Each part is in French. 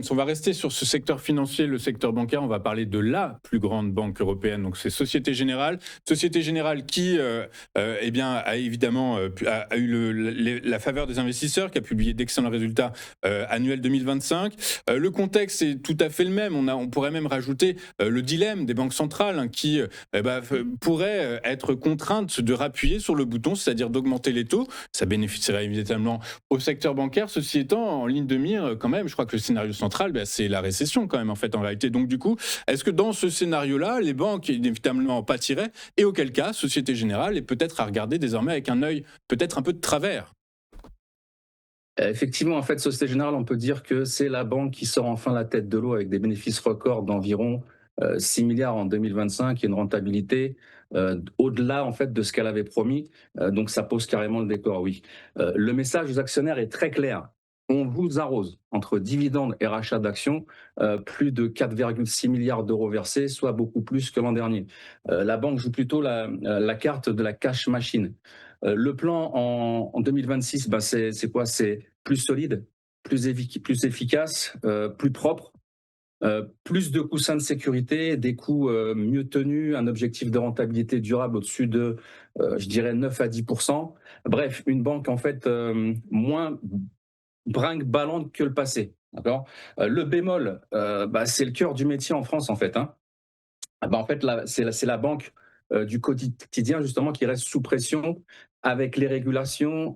On va rester sur ce secteur financier, le secteur bancaire. On va parler de la plus grande banque européenne, donc c'est Société Générale. Société Générale qui, eh bien, a évidemment a eu la faveur des investisseurs, qui a publié d'excellents résultats annuels 2025. Le contexte est tout à fait le même. On pourrait même rajouter le dilemme des banques centrales qui pourraient être contraintes de rappuyer sur le bouton, c'est-à-dire d'augmenter les taux. Ça bénéficierait évidemment au secteur bancaire. Ceci étant, en ligne de mire, quand même, je crois que le scénario central, c'est la récession quand même, en fait, en réalité. Donc, du coup, est-ce que dans ce scénario-là, les banques, inévitablement, pâtiraient, et auquel cas, Société Générale est peut-être à regarder désormais avec un œil peut-être un peu de travers? Effectivement, en fait, Société Générale, on peut dire que c'est la banque qui sort enfin la tête de l'eau avec des bénéfices records d'environ 6 milliards en 2025 et une rentabilité au-delà en fait de ce qu'elle avait promis. Donc ça pose carrément le décor, oui. Le message aux actionnaires est très clair. On vous arrose entre dividendes et rachat d'actions, plus de 4,6 milliards d'euros versés, soit beaucoup plus que l'an dernier. La banque joue plutôt la carte de la cash machine. Le plan en 2026, c'est quoi? C'est plus solide, plus efficace, plus propre, plus de coussins de sécurité, des coûts mieux tenus, un objectif de rentabilité durable au-dessus de, je dirais, 9 à 10. Bref, une banque en fait moins brinque-ballante que le passé. D'accord. Le bémol, c'est le cœur du métier en France en fait. Hein. En fait, c'est la banque du quotidien justement qui reste sous pression avec les régulations,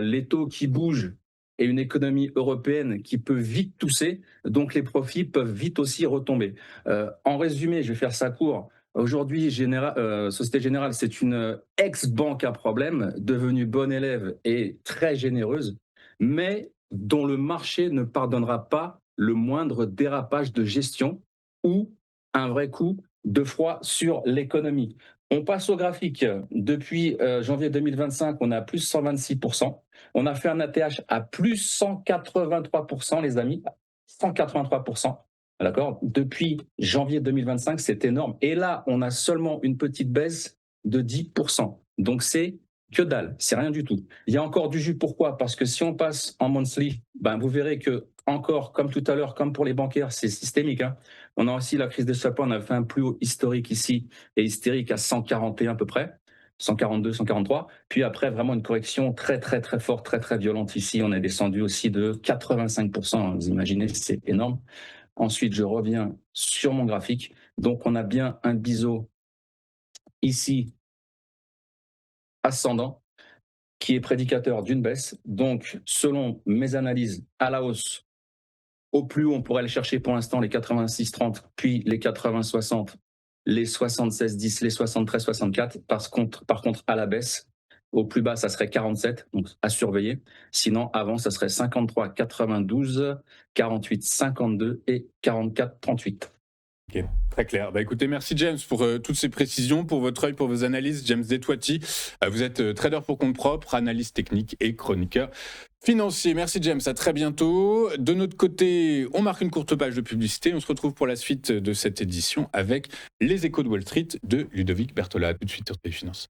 les taux qui bougent et une économie européenne qui peut vite tousser, donc les profits peuvent vite aussi retomber. En résumé, je vais faire ça court. Aujourd'hui, Société Générale, c'est une ex-banque à problème, devenue bonne élève et très généreuse, mais dont le marché ne pardonnera pas le moindre dérapage de gestion ou un vrai coup de froid sur l'économie. On passe au graphique. Depuis janvier 2025, on a plus 126%. On a fait un ATH à plus 183%, les amis. 183%. D'accord. Depuis janvier 2025, c'est énorme. Et là, on a seulement une petite baisse de 10%. Donc, c'est que dalle. C'est rien du tout. Il y a encore du jus. Pourquoi? Parce que si on passe en monthly, vous verrez que, encore, comme tout à l'heure, comme pour les bancaires, c'est systémique. Hein. On a aussi la crise des swaps, on a fait un plus haut historique ici et hystérique à 141 à peu près, 142, 143. Puis après, vraiment une correction très, très, très forte, très, très violente ici. On est descendu aussi de 85%. Vous imaginez, c'est énorme. Ensuite, je reviens sur mon graphique. Donc, on a bien un biseau ici ascendant qui est prédicateur d'une baisse. Donc, selon mes analyses, à la hausse, au plus haut, on pourrait aller chercher pour l'instant les 86,30, puis les 80,60, les 76,10, les 73,64. Par contre, à la baisse, au plus bas, ça serait 47, donc à surveiller. Sinon, avant, ça serait 53,92, 48,52 et 44,38. Ok, très clair. Écoutez, merci James pour toutes ces précisions, pour votre œil, pour vos analyses. James Detwati, vous êtes trader pour compte propre, analyste technique et chroniqueur financier. Merci James, à très bientôt. De notre côté, on marque une courte page de publicité. On se retrouve pour la suite de cette édition avec les échos de Wall Street de Ludovic Berthola. Tout de suite sur Téléfinance.